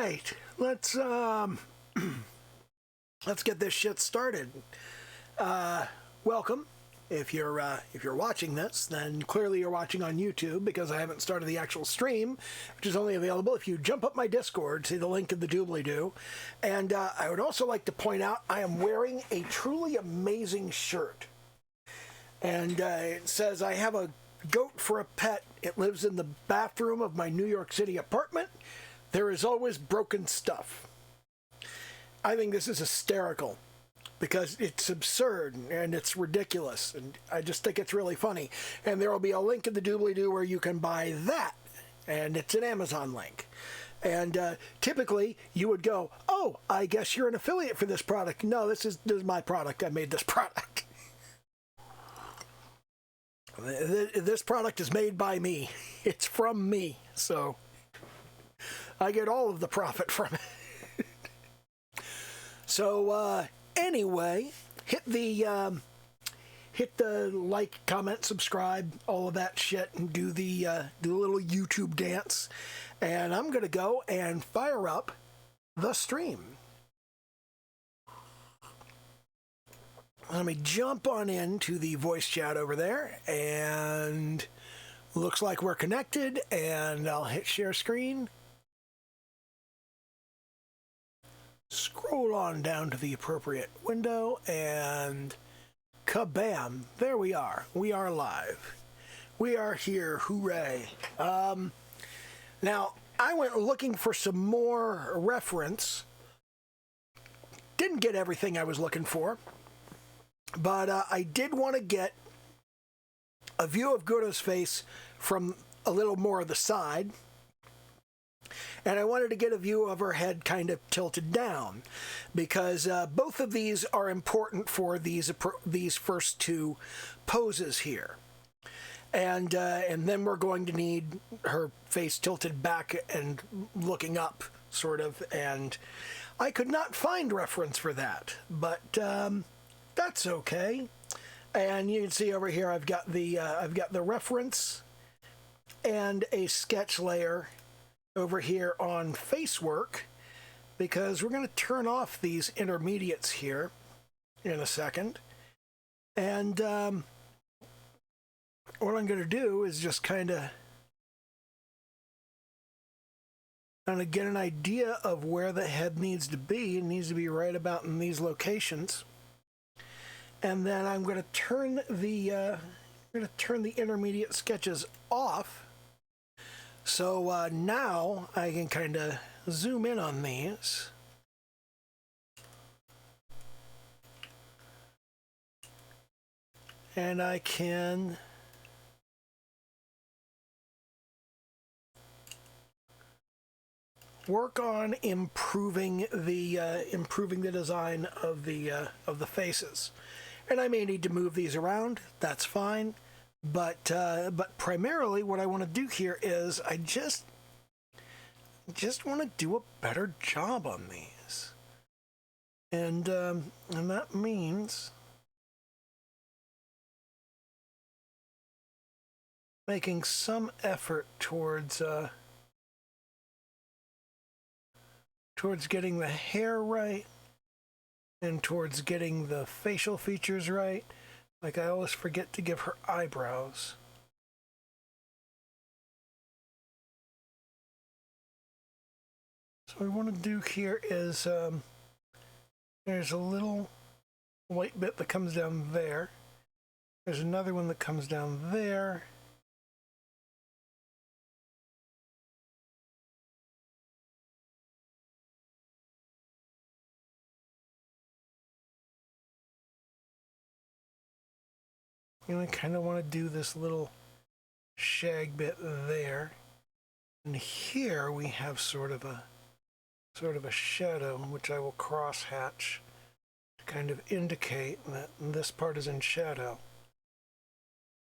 right, let's let's get this shit started. Welcome. If you're watching this, then clearly you're watching on YouTube because I haven't started the actual stream, which is only available if you jump up my Discord, see the link in the doobly-doo. And I would also like to point out I am wearing a truly amazing shirt. And it says, I have a goat for a pet. It lives in the bathroom of my New York City apartment. There is always broken stuff. I think this is hysterical because it's absurd and it's ridiculous, and I just think it's really funny. And there will be a link in the doobly-doo where you can buy that, and it's an Amazon link. And typically you would go, oh, I guess you're an affiliate for this product. No, this is my product. I made this product. This product is made by me. It's from me, so I get all of the profit from it. So anyway, hit the like, comment, subscribe, all of that shit, and do the little YouTube dance. And I'm gonna go and fire up the stream. Let me jump on into the voice chat over there, and looks like we're connected, and I'll hit share screen. Scroll on down to the appropriate window, and kabam, there we are. We are live. We are here, hooray. Now, I went looking for some more reference. Didn't get everything I was looking for, but I did want to get a view of Gura's face from a little more of the side. And I wanted to get a view of her head kind of tilted down, because both of these are important for these first two poses here. And then we're going to need her face tilted back and looking up, sort of. And I could not find reference for that, but that's okay. And you can see over here I've got the reference and a sketch layer over here on face work, because we're going to turn off these intermediates here in a second. And what I'm going to do is just kind of get an idea of where the head needs to be. It needs to be right about in these locations. And then I'm going to turn the intermediate sketches off. So now I can kind of zoom in on these. And I can work on improving the design of the faces. And I may need to move these around. That's fine. But primarily what I want to do here is I just want to do a better job on these. And that means making some effort towards getting the hair right and towards getting the facial features right. Like, I always forget to give her eyebrows. So what I want to do here is, there's a little white bit that comes down there. There's another one that comes down there. And I kind of want to do this little shag bit there. And here we have sort of a shadow, which I will cross hatch to kind of indicate that this part is in shadow.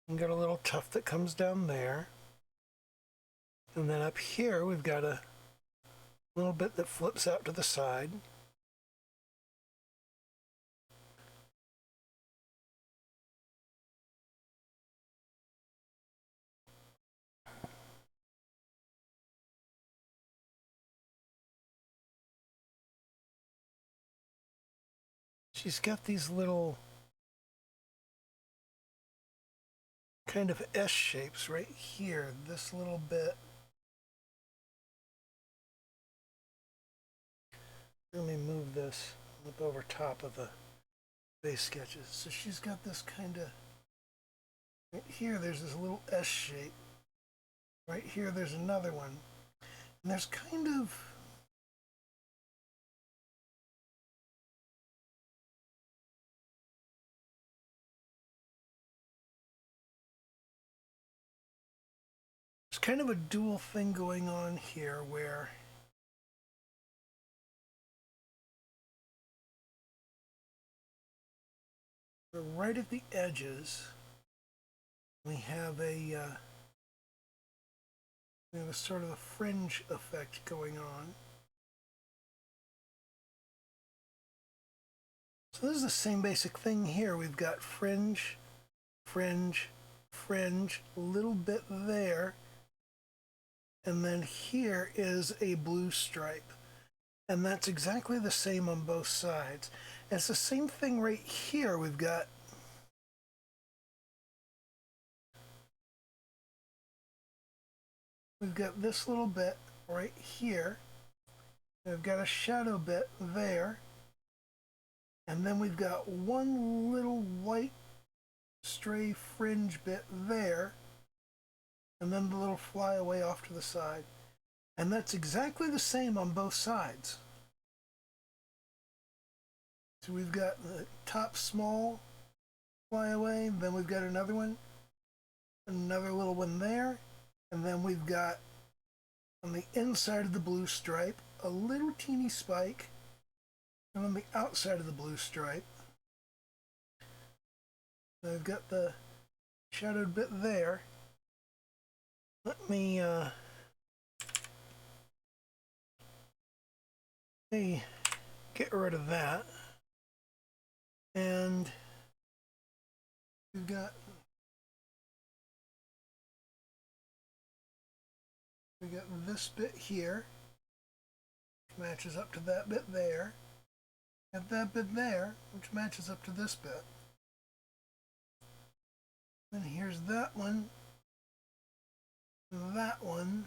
And got a little tuft that comes down there. And then up here we've got a little bit that flips out to the side. she's got these little kind of S shapes right here, this little bit. Let me move this up over top of the base sketches. So she's got this kind of, right here there's this little S shape. Right here there's another one. And there's kind of, there's kind of a dual thing going on here where right at the edges we have a sort of a fringe effect going on. So this is the same basic thing here. We've got fringe, fringe, fringe, a little bit there, and then here is a blue stripe. And that's exactly the same on both sides. And it's the same thing right here. We've got this little bit right here. We've got a shadow bit there. And then we've got one little white stray fringe bit there. And then the little flyaway off to the side. And that's exactly the same on both sides. So we've got the top small flyaway, then we've got another one, another little one there, and then we've got on the inside of the blue stripe a little teeny spike, and on the outside of the blue stripe I've got the shadowed bit there. Let me get rid of that. And we've got this bit here, which matches up to that bit there, and that bit there, which matches up to this bit. And here's that one, and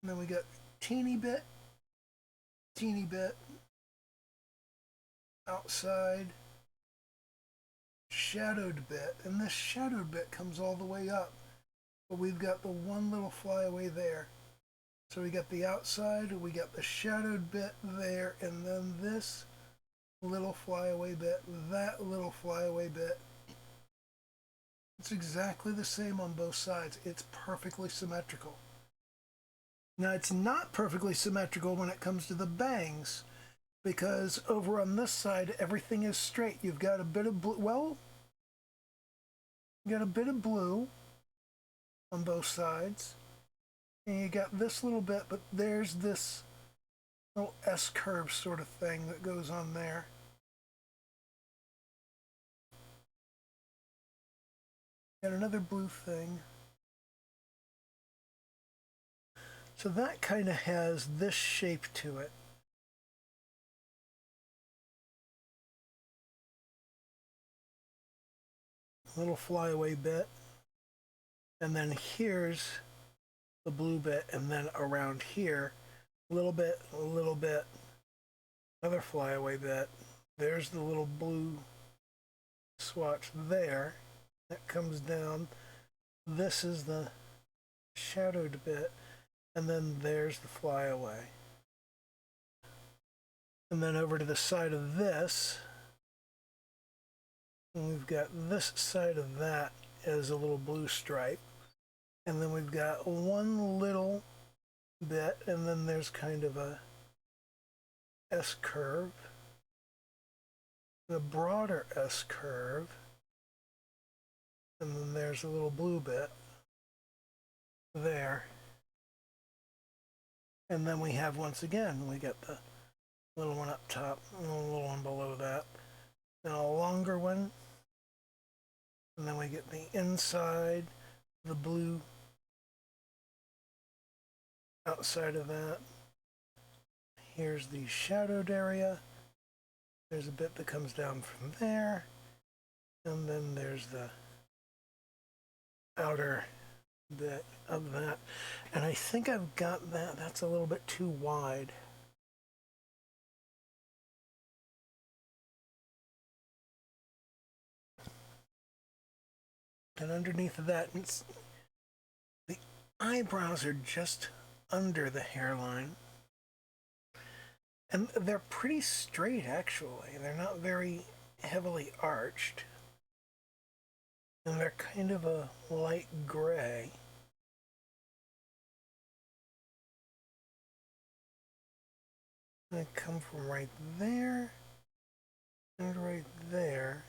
then we got teeny bit, outside, shadowed bit, and this shadowed bit comes all the way up, but we've got the one little flyaway there. So we got the outside, we got the shadowed bit there, and then this little flyaway bit, that little flyaway bit. It's exactly the same on both sides. It's perfectly symmetrical. Now, it's not perfectly symmetrical when it comes to the bangs, because over on this side, everything is straight. You've got a bit of blue, well, you got a bit of blue on both sides, and you got this little bit, but there's this little S-curve sort of thing that goes on there. Got another blue thing. So that kind of has this shape to it. Little flyaway bit. And then here's the blue bit, and then around here, a little bit, another flyaway bit. There's the little blue swatch there. That comes down. This is the shadowed bit, and then there's the flyaway. And then over to the side of this, and we've got this side of that as a little blue stripe. And then we've got one little bit, and then there's kind of a S-curve, a broader S-curve, and then there's a little blue bit there. And then we have, once again, we get the little one up top, and a little one below that, and a longer one, and then we get the inside, the blue outside of that. Here's the shadowed area. There's a bit that comes down from there, and then there's the outer bit of that. And I think I've got that. That's a little bit too wide. And underneath of that, the eyebrows are just under the hairline. And they're pretty straight, actually. They're not very heavily arched. And they're kind of a light gray. They come from right there and right there.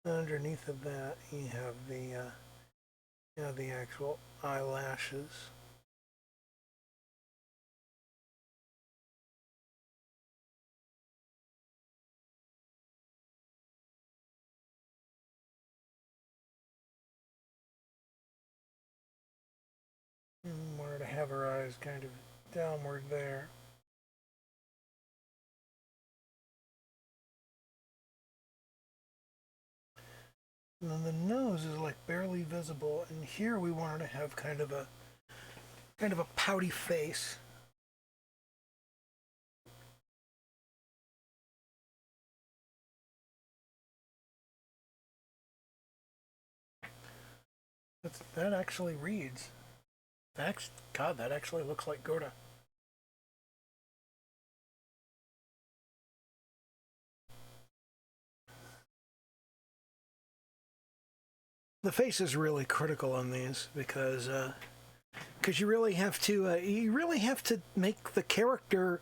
Underneath of that, you have the actual eyelashes. Wanted to have her eyes kind of downward there. And then the nose is like barely visible, and here we wanted to have kind of a pouty face. That actually reads. God, that actually looks like Gura. The face is really critical on these because you really have to make the character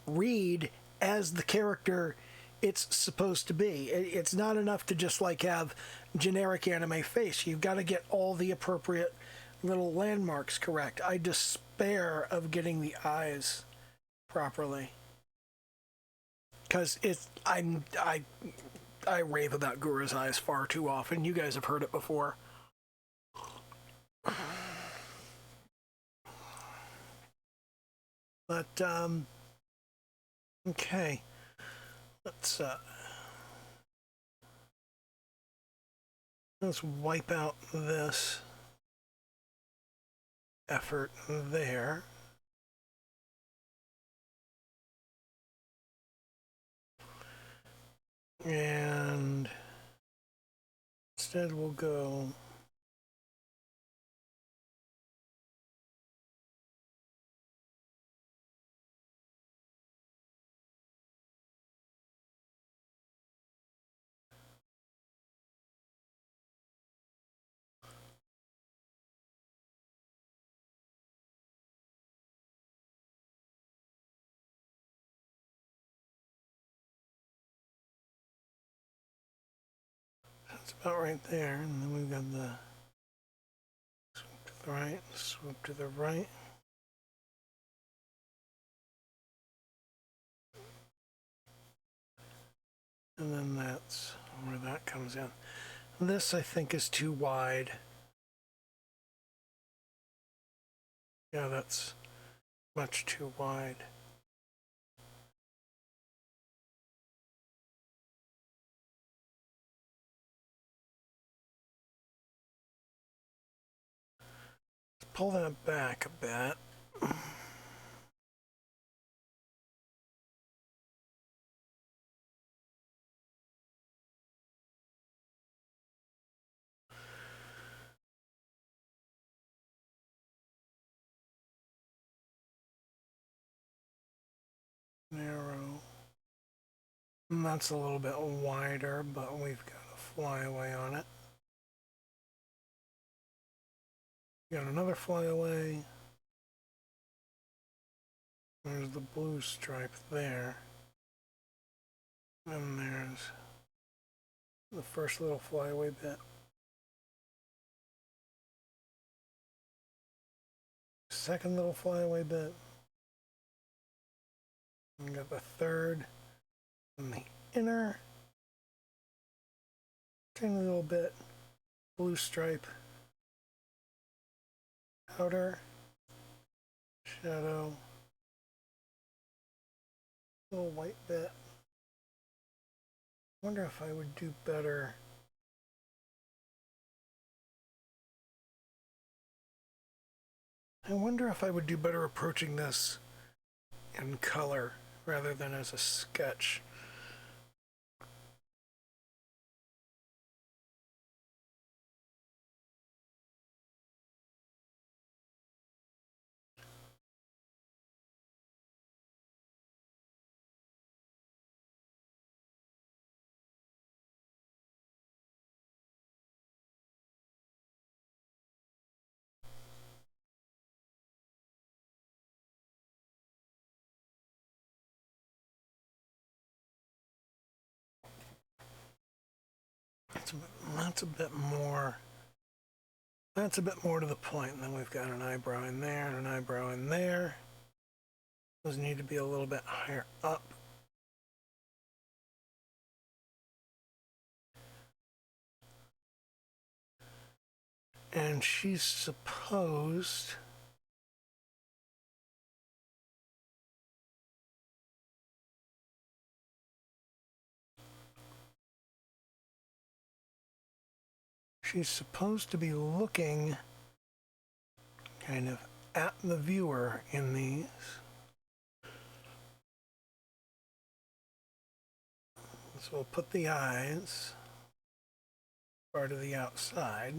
read as the character it's supposed to be. It's not enough to just like have generic anime face. You've got to get all the appropriate little landmarks correct. I despair of getting the eyes properly because I rave about Gura's eyes far too often. You guys have heard it before. But okay, let's wipe out this effort there. And instead we'll go that's about right there, and then we've got the swoop to the right, swoop to the right. And then that's where that comes in. This, I think, is too wide. Yeah, that's much too wide. Let's pull that back a bit. Narrow. And that's a little bit wider, but we've got a flyaway on it. Got another flyaway. There's the blue stripe there. And there's the first little flyaway bit. Second little flyaway bit. And got the third and the inner. Tiny little bit. Blue stripe. Outer. Shadow. Little white bit. wonder if I would do better. I wonder if I would do better approaching this in color rather than as a sketch. That's a bit more. That's a bit more to the point. And then we've got an eyebrow in there and an eyebrow in there. Those need to be a little bit higher up. And she's supposed to be looking kind of at the viewer in these. So we'll put the eyes far to the outside.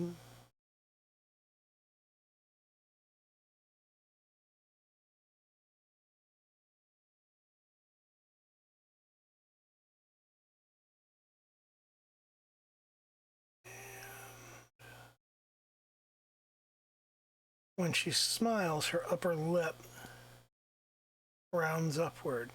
When she smiles, her upper lip rounds upward.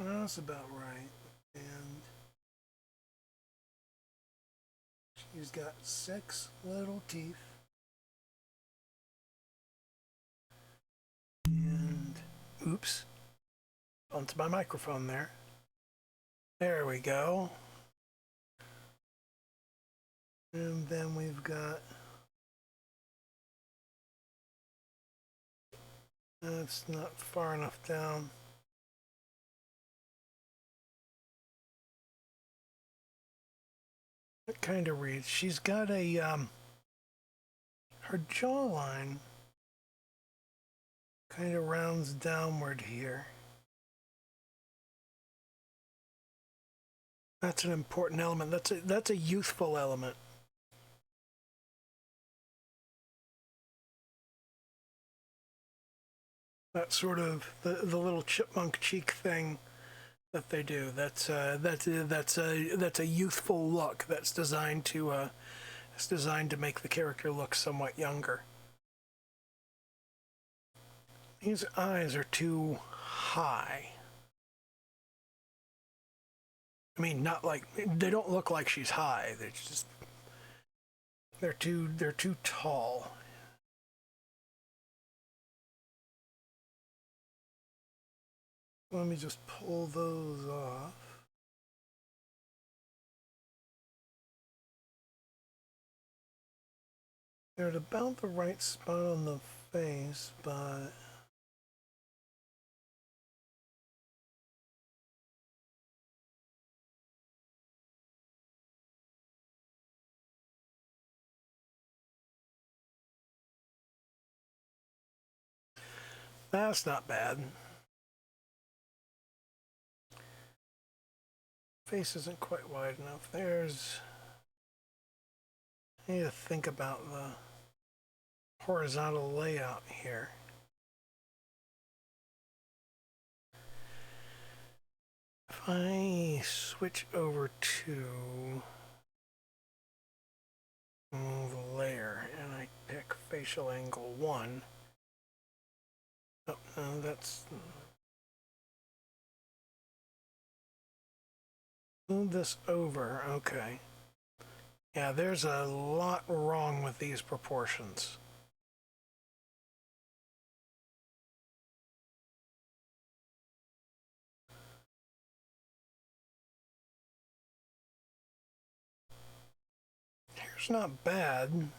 That's about right. And she's got 6 little teeth. And oops, onto my microphone there. There we go. And then we've got, that's not far enough down. It kind of reads. She's got a, her jawline kind of rounds downward here. That's an important element. That's a youthful element. That sort of the little chipmunk cheek thing that they do. That's a youthful look. That's designed to make the character look somewhat younger. These eyes are too high. I mean, not like they don't look like she's high. They're too tall. Let me just pull those off. They're at about the right spot on the face, but that's not bad. Face isn't quite wide enough. I need to think about the horizontal layout here. If I switch over to move layer and I pick facial angle 1, oh, no, that's, Move this over. Okay. Yeah, there's a lot wrong with these proportions. Here's not bad.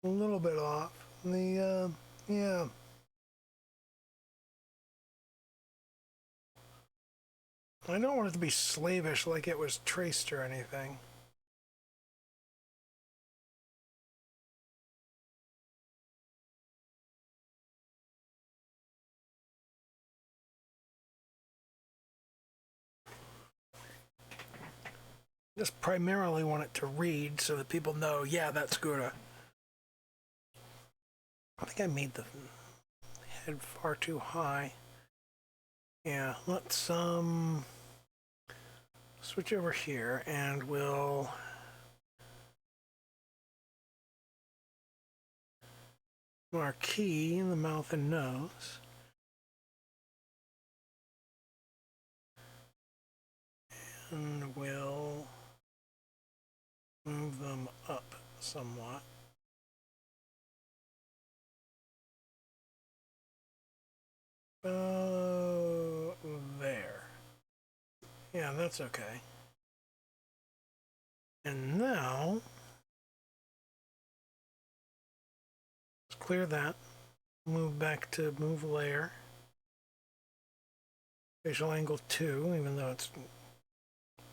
A little bit off. Yeah. I don't want it to be slavish like it was traced or anything. Just primarily want it to read so that people know, yeah, that's Gura. I think I made the head far too high. Yeah, let's switch over here and we'll marquee in the mouth and nose. And we'll move them up somewhat. There. Yeah, that's okay. And now, let's clear that. Move back to move layer. Facial angle 2, even though it's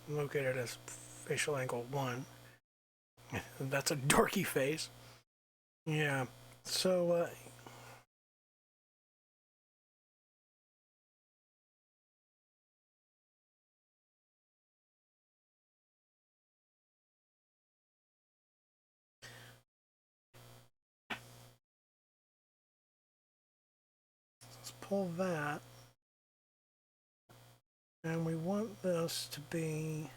located as facial angle 1. That's a dorky face. Yeah. So, let's pull that. And we want this to be...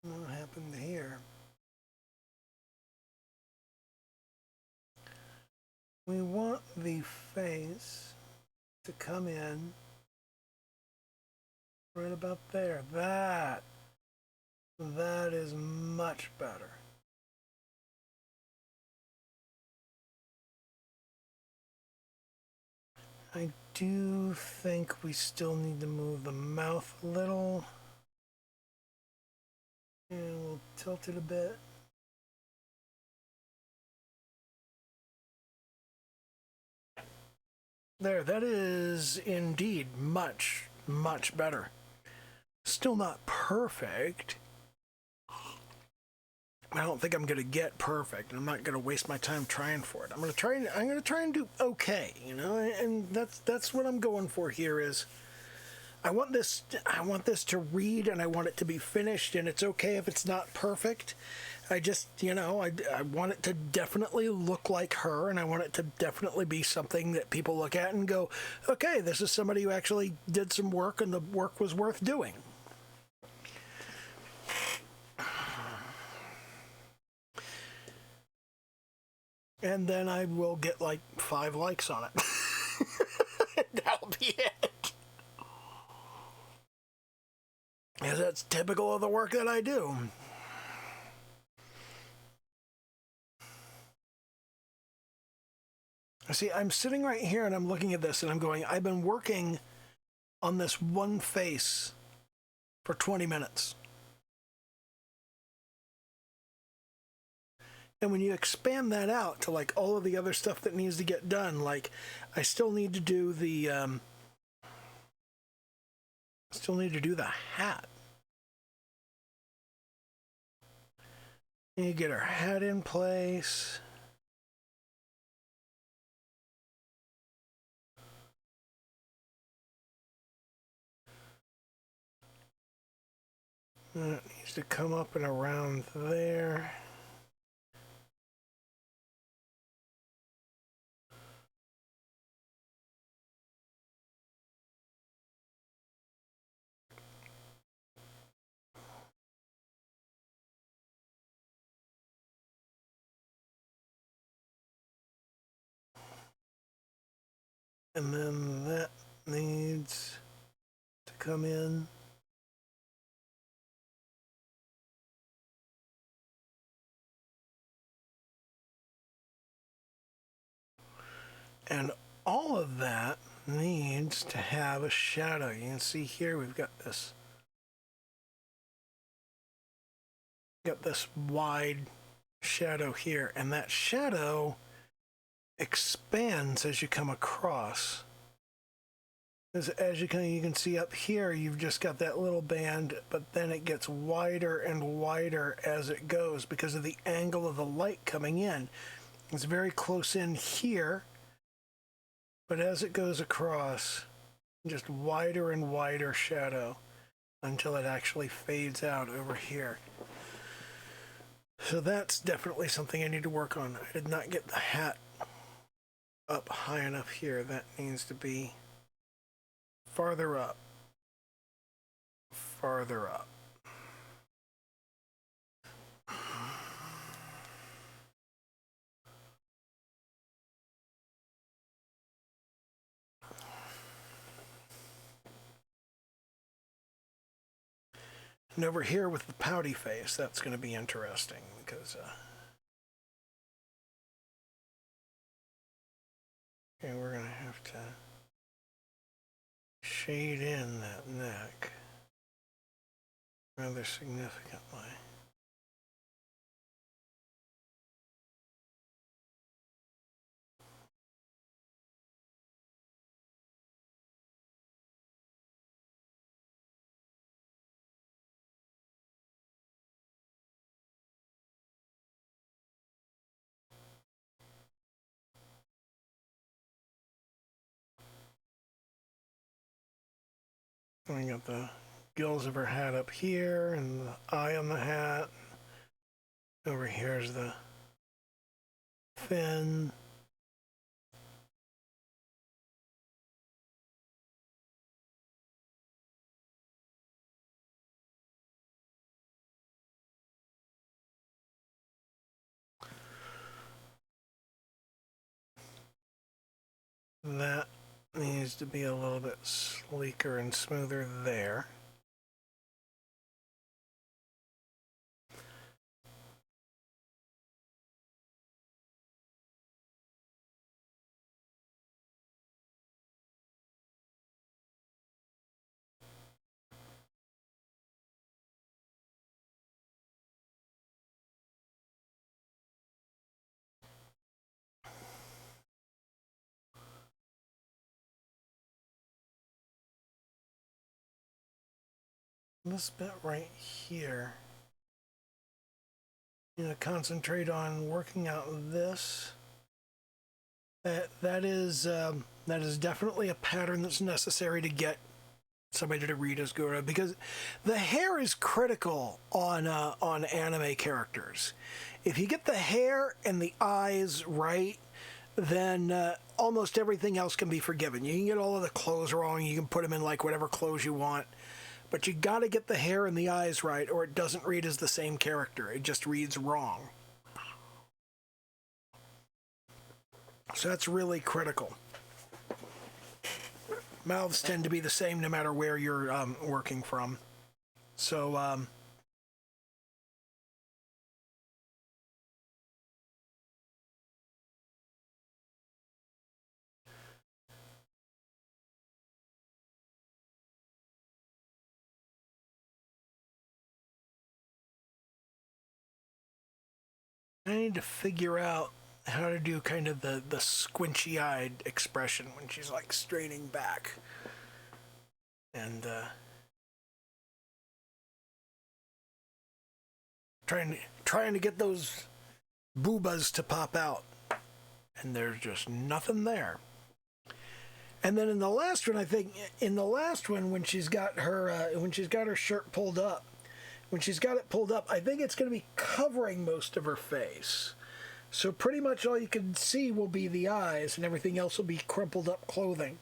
What happened here? We want the face to come in right about there. That is much better. I do think we still need to move the mouth a little. And we'll tilt it a bit. There, that is indeed much, much better. Still not perfect. I don't think I'm gonna get perfect, and I'm not gonna waste my time trying for it. I'm gonna try and do okay, you know, and that's what I'm going for here is I want this to read and I want it to be finished, and it's okay if it's not perfect. I just, you know, I want it to definitely look like her, and I want it to definitely be something that people look at and go, okay, this is somebody who actually did some work and the work was worth doing. And then I will get like 5 likes on it. That'll be it. Because that's typical of the work that I do. See, I'm sitting right here and I'm looking at this and I'm going, I've been working on this one face for 20 minutes. And when you expand that out to like all of the other stuff that needs to get done, like I still need to do the hat. And you get her hat in place. And it needs to come up and around there. And then that needs to come in. And all of that needs to have a shadow. You can see here we've got this wide shadow here, and that shadow expands as you come across. As you can see up here, you've just got that little band, but then it gets wider and wider as it goes because of the angle of the light coming in. It's very close in here, but as it goes across, just wider and wider shadow until it actually fades out over here. So that's definitely something I need to work on. I did not get the hat up high enough here. That needs to be farther up. Farther up. And over here with the pouty face, that's going to be interesting because okay, we're going to have to shade in that neck rather significantly. We got the gills of her hat up here and the eye on the hat. Over here's the fin. That needs to be a little bit sleeker and smoother there. This bit right here, concentrate on working out this. That is definitely a pattern that's necessary to get somebody to read as Gura, because the hair is critical on anime characters. If you get the hair and the eyes right, then almost everything else can be forgiven. You can get all of the clothes wrong. You can put them in like whatever clothes you want. But you got to get the hair and the eyes right, or it doesn't read as the same character. It just reads wrong. So that's really critical. Mouths tend to be the same no matter where you're working from. So I need to figure out how to do kind of the squinchy-eyed expression when she's like straining back. And trying to get those boobas to pop out. And there's just nothing there. And then in the last one, I think when she's got her shirt pulled up, when she's got it pulled up, I think it's going to be covering most of her face. So pretty much all you can see will be the eyes, and everything else will be crumpled up clothing.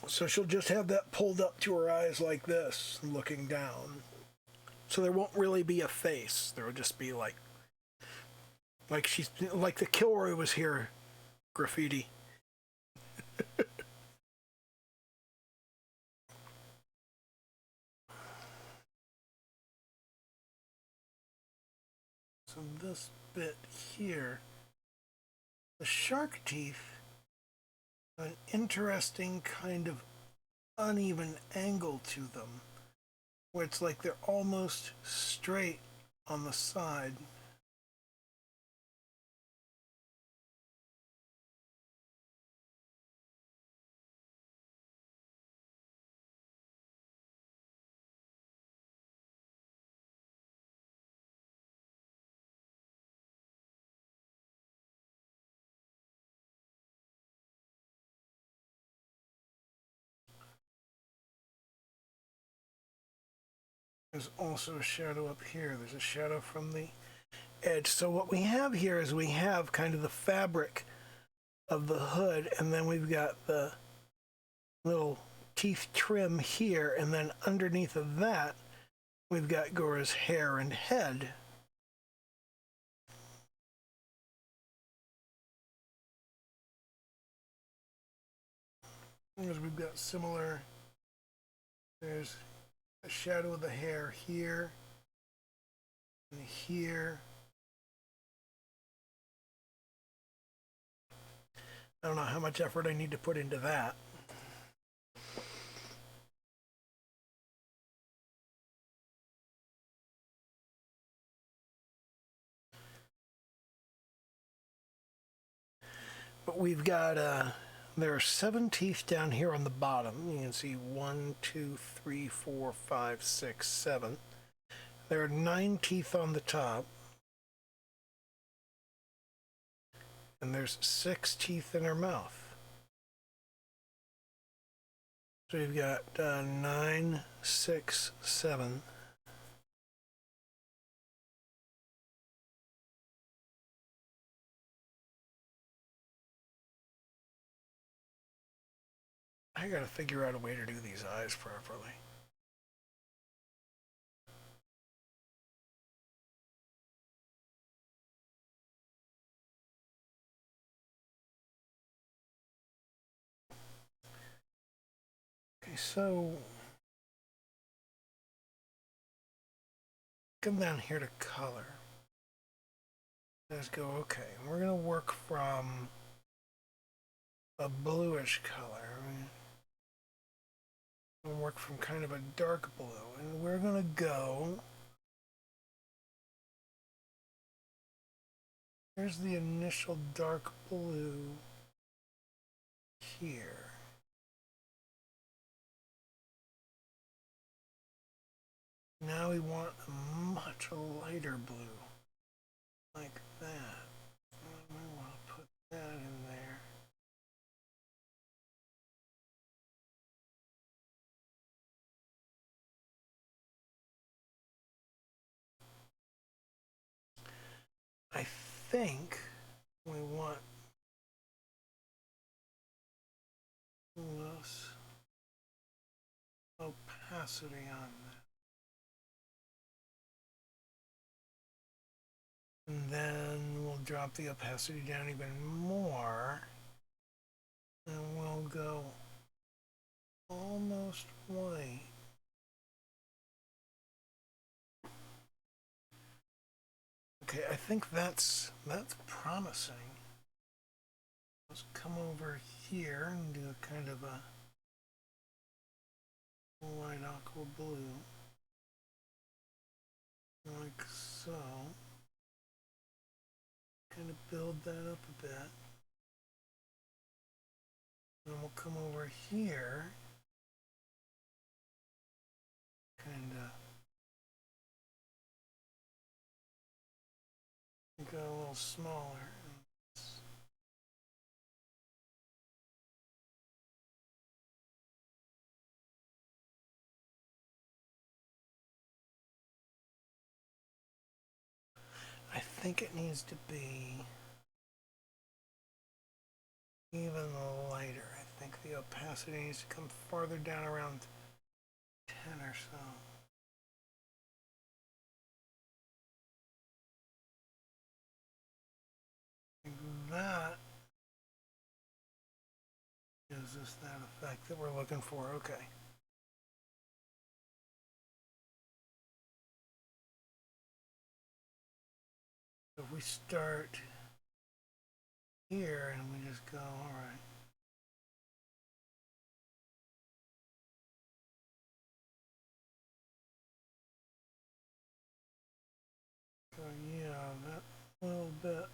So she'll just have that pulled up to her eyes like this, looking down. So there won't really be a face. There will just be like the Kilroy was here graffiti. So this bit here, the shark teeth have an interesting kind of uneven angle to them, where it's like they're almost straight on the side. There's also a shadow up here. There's a shadow from the edge. So what we have here is we have kind of the fabric of the hood, and then we've got the little teeth trim here, and then underneath of that we've got Gura's hair and head. As we've got similar, there's a shadow of the hair here and here. I don't know how much effort I need to put into that. But we've got, there are 7 teeth down here on the bottom. You can see 1, 2, 3, 4, 5, 6, 7. There are 9 teeth on the top. And there's 6 teeth in her mouth. So you've got 9, 6, 7. I gotta figure out a way to do these eyes properly. Okay, so come down here to color. Let's go, okay, we're gonna work from a bluish color. We'll work from kind of a dark blue, and we're gonna go, here's the initial dark blue here. Now we want a much lighter blue, like that. We want to put that in there. I think we want less opacity on that. And then we'll drop the opacity down even more. And we'll go almost white. Okay, I think that's promising. Let's come over here and do a kind of a light aqua blue. Like so. Kind of build that up a bit. And we'll come over here. Kind of go a little smaller. I think it needs to be even lighter. I think the opacity needs to come farther down, around 10 or so. Like that. gives us that effect that we're looking for. Okay. So if we start here and we just go, all right. So yeah, that little bit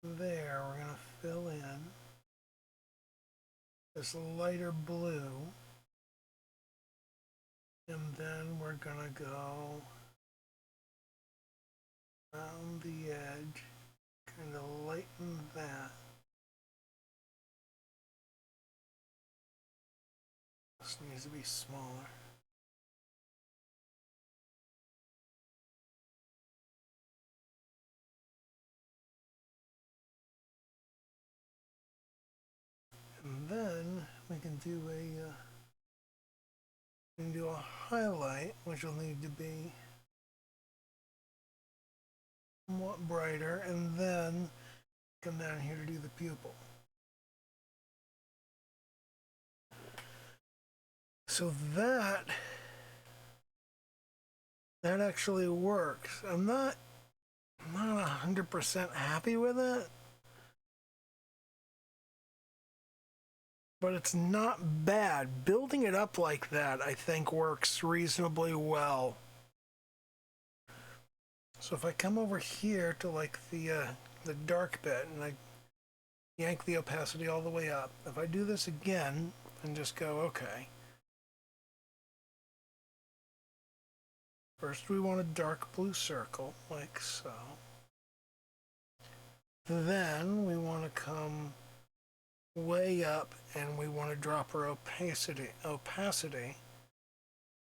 there, we're going to fill in this lighter blue, and then we're going to go around the edge, kind of lighten that. This needs to be smaller. And then we can do a highlight, which will need to be somewhat brighter, and then come down here to do the pupil. So that actually works. I'm not 100% happy with it, but it's not bad. Building it up like that, I think, works reasonably well. So if I come over here to like the dark bit and I yank the opacity all the way up, if I do this again and just go, okay. First we want a dark blue circle, like so. Then we want to come way up and we want to drop our opacity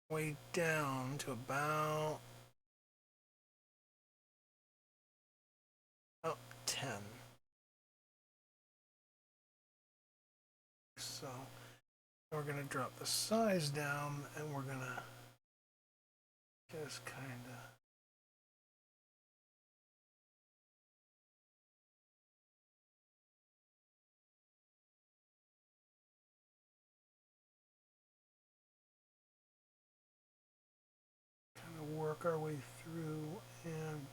way down to about 10. So we're going to drop the size down and we're going to just kind of work our way through, and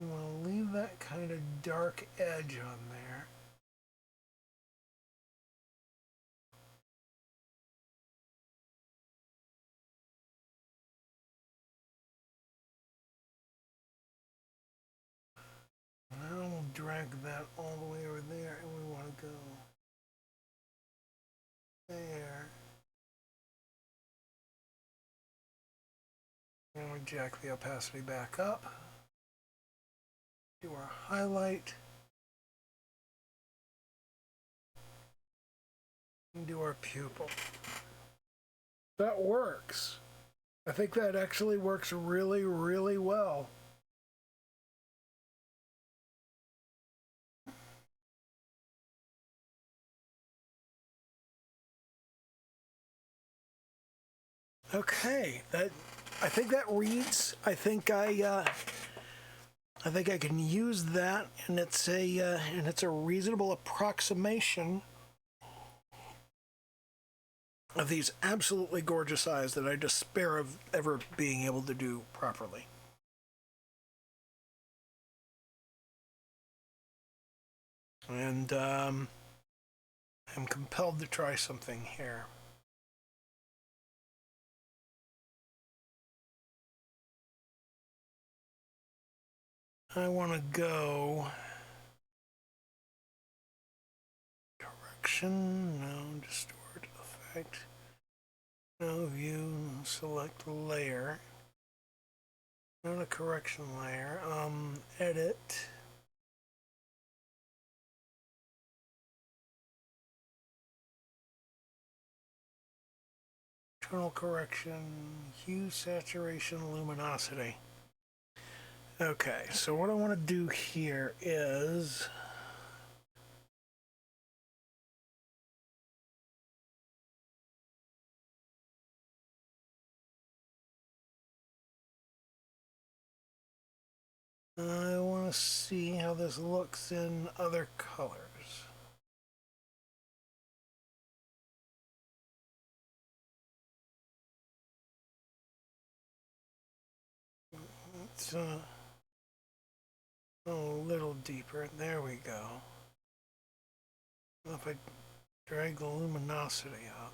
we want to leave that kind of dark edge on there. Now we'll drag that all the way over there, and we want to go there. And we jack the opacity back up. Do our highlight. And do our pupil. That works. I think that actually works really, really well. Okay, I think that reads. I think I can use that, and it's a reasonable approximation of these absolutely gorgeous eyes that I despair of ever being able to do properly. And I'm compelled to try something here. I want to go correction, no, distort effect, no view, select layer, not a correction layer, edit, internal correction, hue, saturation, luminosity. Okay, so what I want to do here is I want to see how this looks in other colors. It's a little deeper. There we go. If I drag the luminosity up,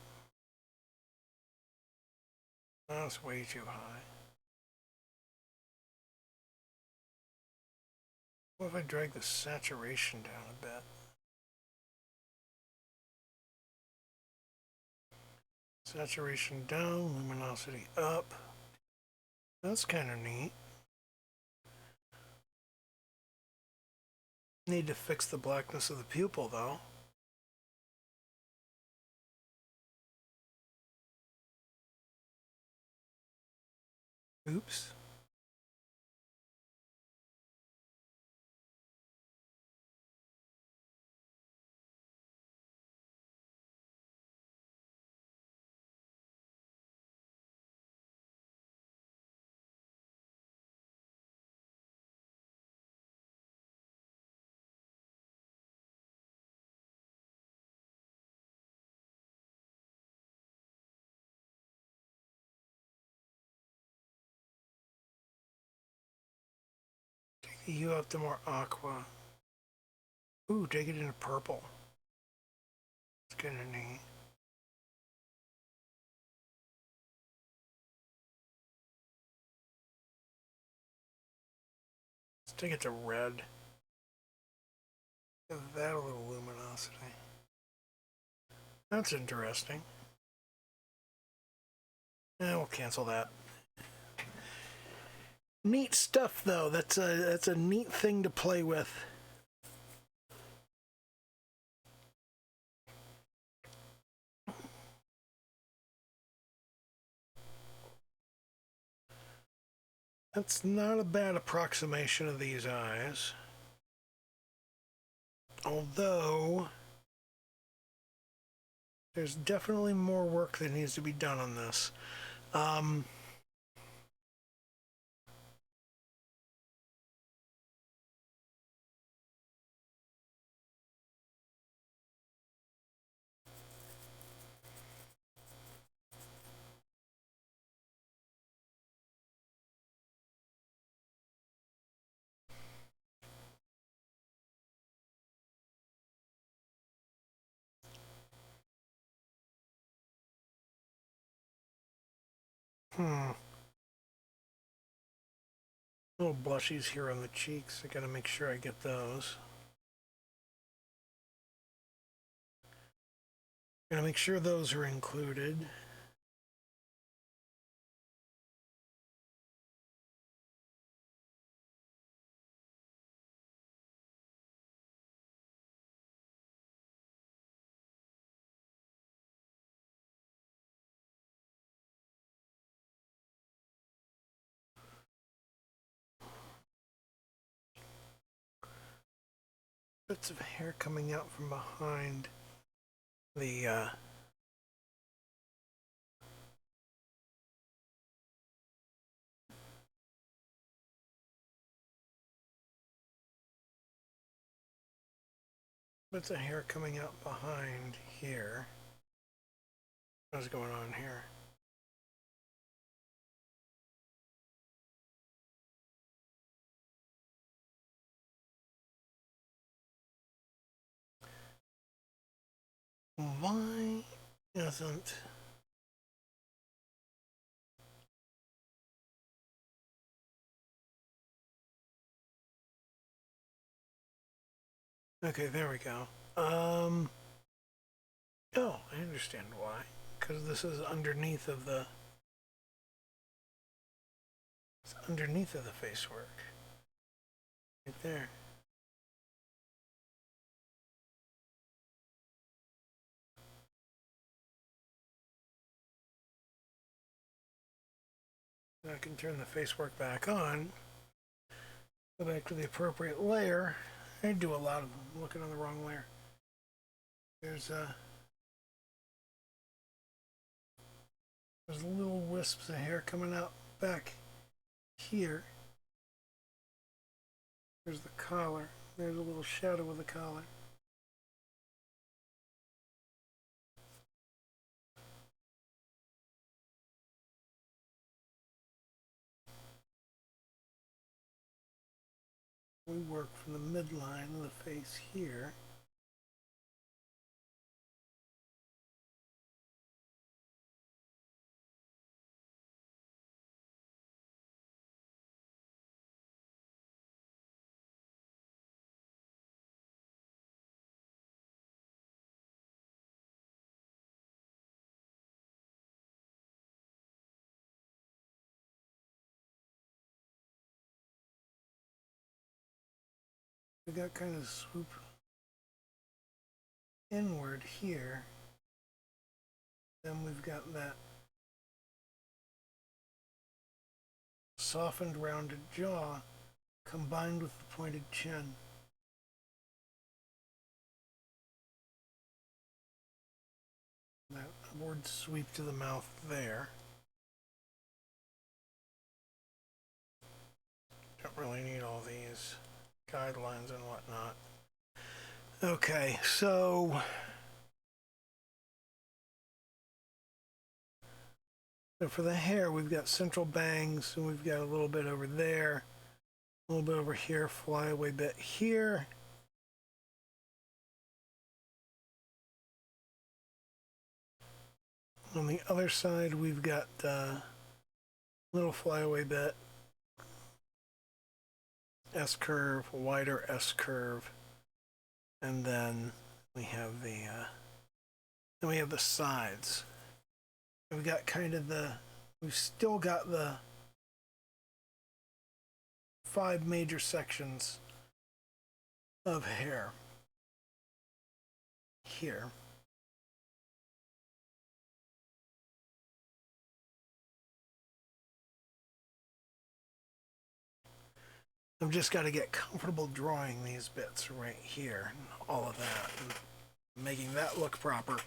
that's way too high. What if I drag the saturation down a bit? Saturation down, luminosity up. That's kind of neat. Need to fix the blackness of the pupil though. Oops. You have the more aqua. Ooh, take it into purple. It's kind of neat. Let's take it to red. Give that a little luminosity. That's interesting. We'll cancel that. Neat stuff, though. That's a neat thing to play with. That's not a bad approximation of these eyes. Although, there's definitely more work that needs to be done on this. Little blushies here on the cheeks. I gotta make sure I get those. Gotta make sure those are included. Bits of hair coming out from behind the bits of hair coming out behind here. What's going on here? Why isn't... Okay, there we go. Oh, I understand why. Because this is underneath of the... It's underneath of the face work. Right there. I can turn the face work back on. Go back to the appropriate layer. I do a lot of looking on the wrong layer. There's little wisps of hair coming out back here. There's the collar. There's a little shadow of the collar. We work from the midline of the face here. We got kind of swoop inward here. Then we've got that softened rounded jaw combined with the pointed chin. That upward sweep to the mouth there. Don't really need all these guidelines and whatnot. Okay, so for the hair, we've got central bangs, and we've got a little bit over there, a little bit over here, flyaway bit here. On the other side, we've got little flyaway bit, S-curve, wider S-curve, and then we have the sides. We've got kind of we've still got the 5 major sections of hair here. I've just got to get comfortable drawing these bits right here, and all of that, and making that look proper.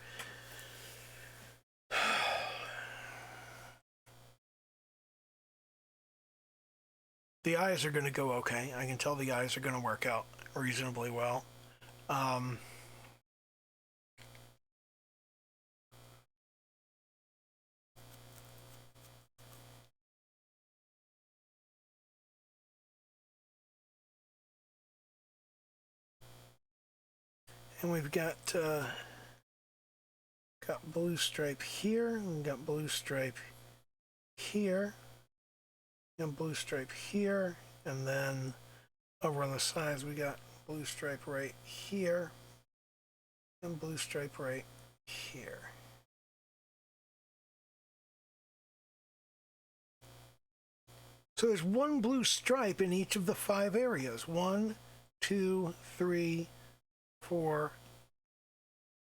The eyes are going to go okay. I can tell the eyes are going to work out reasonably well. And we've got blue stripe here, and we've got blue stripe here, and blue stripe here, and then over on the sides we got blue stripe right here, and blue stripe right here. So there's one blue stripe in each of the 5 areas. 1, 2, 3, 4,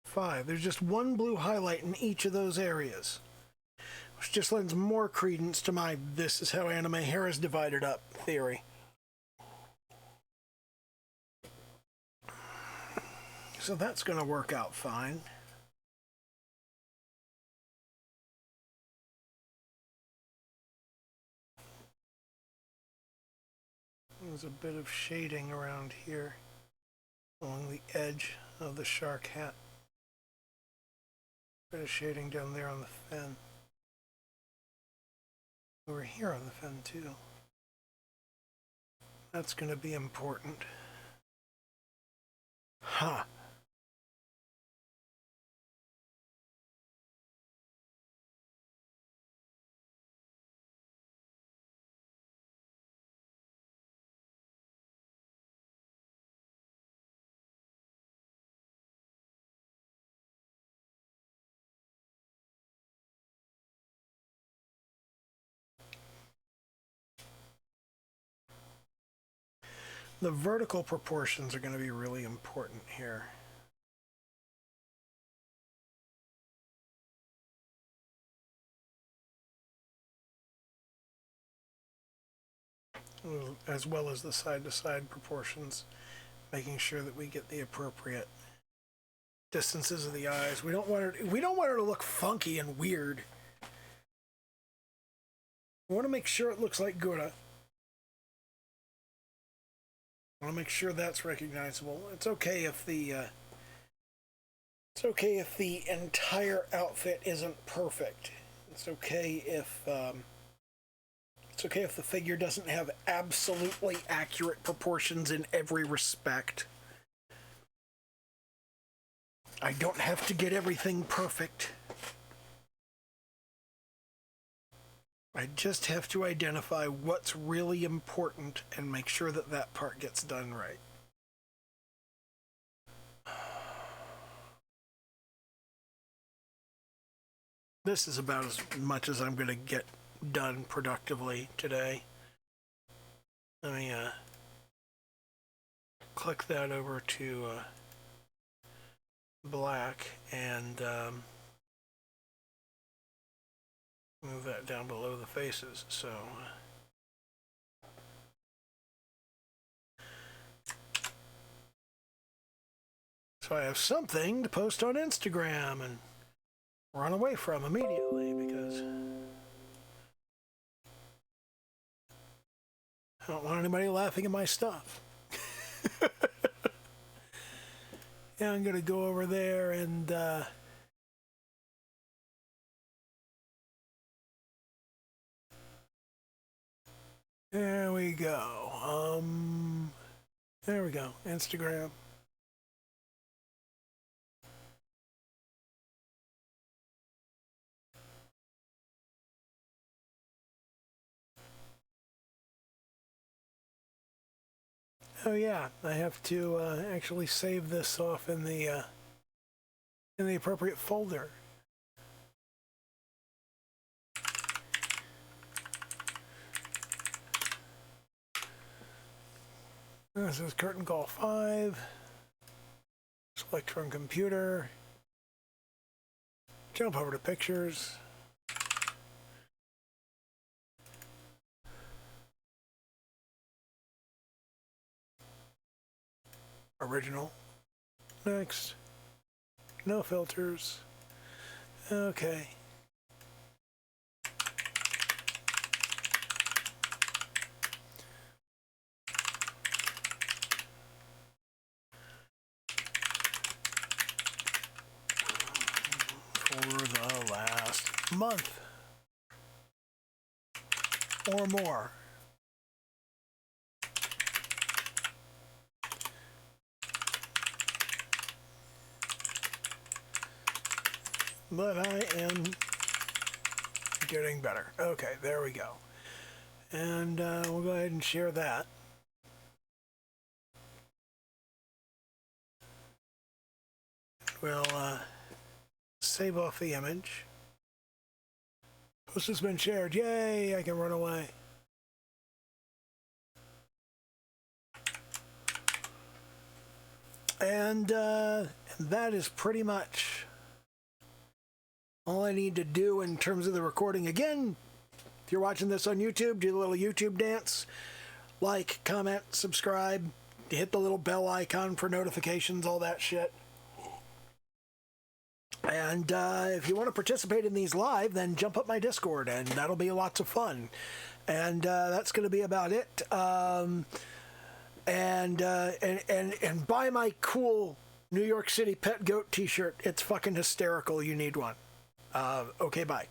5. There's just one blue highlight in each of those areas, which just lends more credence to my "this is how anime hair is divided up" theory. So that's going to work out fine. There's a bit of shading around here along the edge of the shark hat. Bit of shading down there on the fin. Over here on the fin too. That's going to be important. Huh. The vertical proportions are going to be really important here. As well as the side-to-side proportions, making sure that we get the appropriate distances of the eyes. We don't want her to look funky and weird. We want to make sure it looks like Gura. I want to make sure that's recognizable. It's okay if the entire outfit isn't perfect. It's okay if the figure doesn't have absolutely accurate proportions in every respect. I don't have to get everything perfect. I just have to identify what's really important and make sure that that part gets done right. This is about as much as I'm going to get done productively today. Let me click that over to black and move that down below the faces. So I have something to post on Instagram and run away from immediately because I don't want anybody laughing at my stuff. Yeah, I'm going to go over there and there we go. There we go. Instagram. Oh yeah, I have to actually save this off in the appropriate folder. This is curtain call 5. Select from computer. Jump over to pictures. Original. Next. No filters. Okay. For the last month or more. But I am getting better. Okay, there we go. And we'll go ahead and share that. We'll save off the image. Post has been shared. Yay, I can run away. And that is pretty much all I need to do in terms of the recording. Again, if you're watching this on YouTube, do a little YouTube dance. Like, comment, subscribe, hit the little bell icon for notifications, all that shit. And if you want to participate in these live, then jump up my Discord, and that'll be lots of fun. And that's going to be about it. And buy my cool New York City Pet Goat t-shirt. It's fucking hysterical. You need one. Okay, bye.